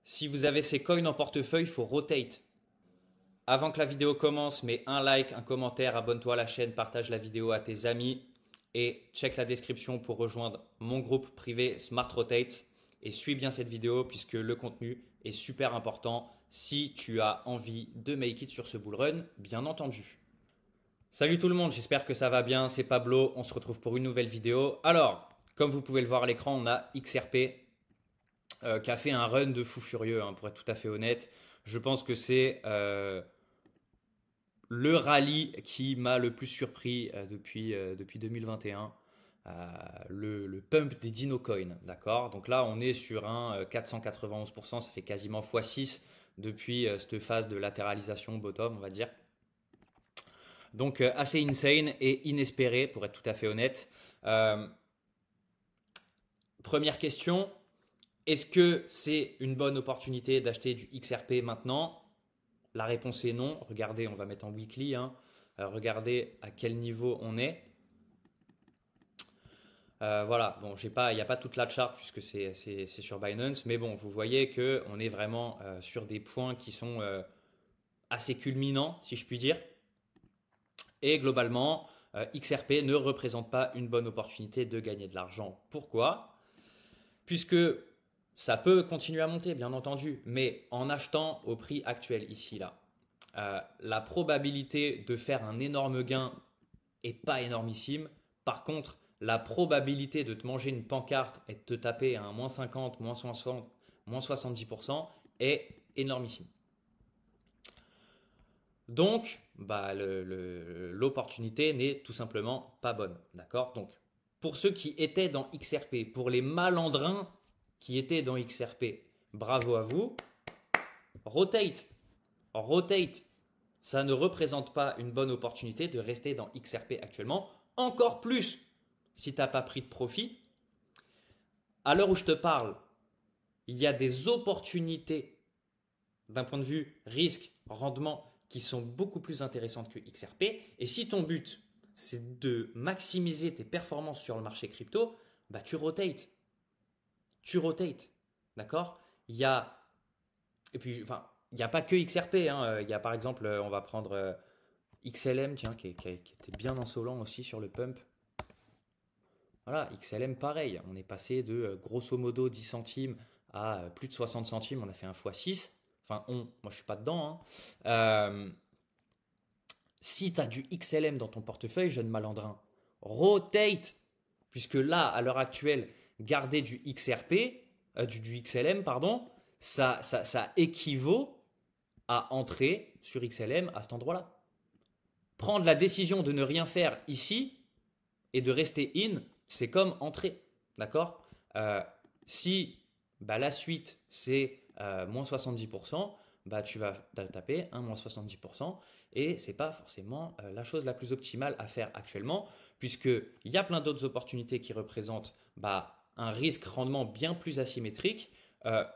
Si vous avez ces coins en portefeuille, il faut rotate. Avant que la vidéo commence, mets un like, un commentaire, abonne-toi à la chaîne, partage la vidéo à tes amis et check la description pour rejoindre mon groupe privé Smart Rotates. Et suis bien cette vidéo puisque le contenu est super important si tu as envie de make it sur ce bull run, bien entendu. Salut tout le monde, j'espère que ça va bien, c'est Pablo, on se retrouve pour une nouvelle vidéo. Alors, comme vous pouvez le voir à l'écran, on a XRP qui a fait un run de fou furieux, pour être tout à fait honnête. Je pense que c'est le rallye qui m'a le plus surpris depuis 2021. Le pump des Dino Coin, d'accord. Donc là, on est sur un 491%, ça fait quasiment x6 depuis cette phase de latéralisation bottom, on va dire. Donc assez insane et inespéré, pour être tout à fait honnête. Première question, est-ce que c'est une bonne opportunité d'acheter du XRP maintenant? La réponse est non. Regardez, on va mettre en weekly. Regardez à quel niveau on est. Voilà, bon, il n'y a pas toute la charte puisque c'est sur Binance, mais bon, vous voyez qu'on est vraiment sur des points qui sont assez culminants, si je puis dire. Et globalement, XRP ne représente pas une bonne opportunité de gagner de l'argent. Pourquoi? Puisque ça peut continuer à monter, bien entendu, mais en achetant au prix actuel, ici, là, la probabilité de faire un énorme gain est pas énormissime. Par contre, la probabilité de te manger une pancarte et de te taper à un moins 50, moins 60, moins 70% est énormissime. Donc, l'opportunité n'est tout simplement pas bonne. D'accord? Donc, pour ceux qui étaient dans XRP, pour les malandrins qui étaient dans XRP, bravo à vous. Rotate. Rotate. Ça ne représente pas une bonne opportunité de rester dans XRP actuellement. Encore plus si tu n'as pas pris de profit. À l'heure où je te parle, il y a des opportunités d'un point de vue risque, rendement, qui sont beaucoup plus intéressantes que XRP. Et si ton but, c'est de maximiser tes performances sur le marché crypto, tu rotates. Tu rotates. D'accord? Il y a, et puis, enfin, il n'y a pas que XRP. Il y a par exemple, on va prendre XLM, tiens, qui était bien insolent aussi sur le pump. Voilà, XLM pareil. On est passé de grosso modo 10 centimes à plus de 60 centimes. On a fait un x6. Enfin, moi je suis pas dedans. Si tu as du XLM dans ton portefeuille, jeune malandrin, rotate. Puisque là, à l'heure actuelle, garder du XRP, du XLM, pardon, ça équivaut à entrer sur XLM à cet endroit-là. Prendre la décision de ne rien faire ici et de rester in, c'est comme entrer. D'accord? Si la suite, c'est moins 70%, tu vas taper un moins 70% et ce n'est pas forcément la chose la plus optimale à faire actuellement puisqu'il y a plein d'autres opportunités qui représentent un risque-rendement bien plus asymétrique.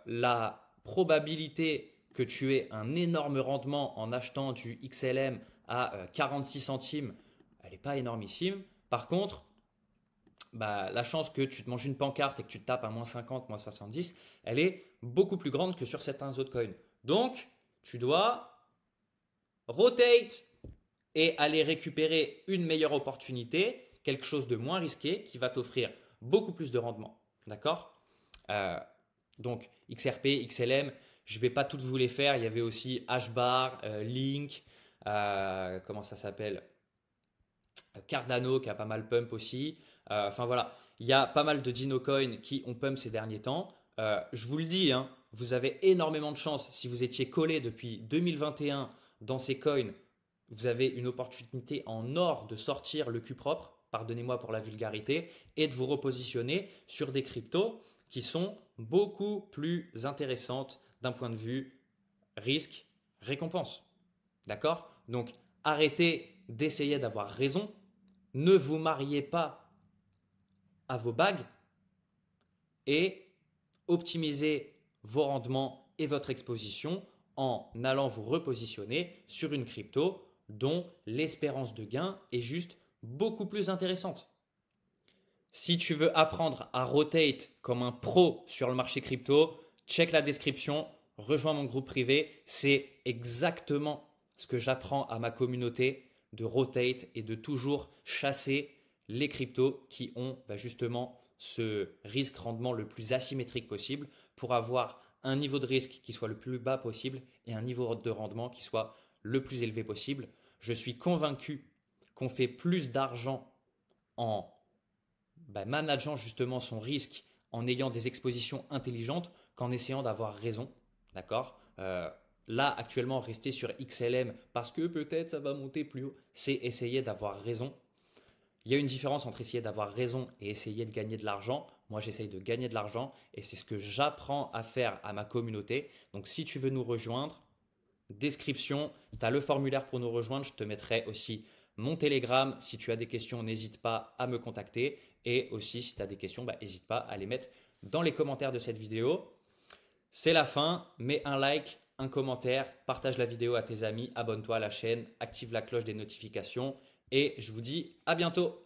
La probabilité que tu aies un énorme rendement en achetant du XLM à 46 centimes, elle n'est pas énormissime. Par contre, la chance que tu te manges une pancarte et que tu te tapes à moins 50, moins 70, elle est beaucoup plus grande que sur certains autres coins. Donc, tu dois rotate et aller récupérer une meilleure opportunité, quelque chose de moins risqué qui va t'offrir beaucoup plus de rendement. D'accord? Donc, XRP, XLM, je ne vais pas toutes vous les faire. Il y avait aussi HBAR, Link, comment ça s'appelle? Cardano qui a pas mal pump aussi. Enfin voilà, il y a pas mal de Dino Coin qui ont pump ces derniers temps. Je vous le dis, vous avez énormément de chance. Si vous étiez collé depuis 2021 dans ces coins, vous avez une opportunité en or de sortir le cul propre, pardonnez-moi pour la vulgarité, et de vous repositionner sur des cryptos qui sont beaucoup plus intéressantes d'un point de vue risque-récompense. D'accord? Donc arrêtez d'essayer d'avoir raison. Ne vous mariez pas à vos bagues et optimisez vos rendements et votre exposition en allant vous repositionner sur une crypto dont l'espérance de gain est juste beaucoup plus intéressante. Si tu veux apprendre à rotate comme un pro sur le marché crypto, check la description, rejoins mon groupe privé. C'est exactement ce que j'apprends à ma communauté de rotate et de toujours chasser les cryptos qui ont justement ce risque-rendement le plus asymétrique possible pour avoir un niveau de risque qui soit le plus bas possible et un niveau de rendement qui soit le plus élevé possible. Je suis convaincu qu'on fait plus d'argent en manageant justement son risque, en ayant des expositions intelligentes qu'en essayant d'avoir raison. D'accord. Là, actuellement, rester sur XLM parce que peut-être ça va monter plus haut, c'est essayer d'avoir raison. Il y a une différence entre essayer d'avoir raison et essayer de gagner de l'argent. Moi, j'essaye de gagner de l'argent et c'est ce que j'apprends à faire à ma communauté. Donc, si tu veux nous rejoindre, description, tu as le formulaire pour nous rejoindre. Je te mettrai aussi mon Telegram. Si tu as des questions, n'hésite pas à me contacter. Et aussi, si tu as des questions, n'hésite pas à les mettre dans les commentaires de cette vidéo. C'est la fin. Mets un like, un commentaire, partage la vidéo à tes amis, abonne-toi à la chaîne, active la cloche des notifications et je vous dis à bientôt.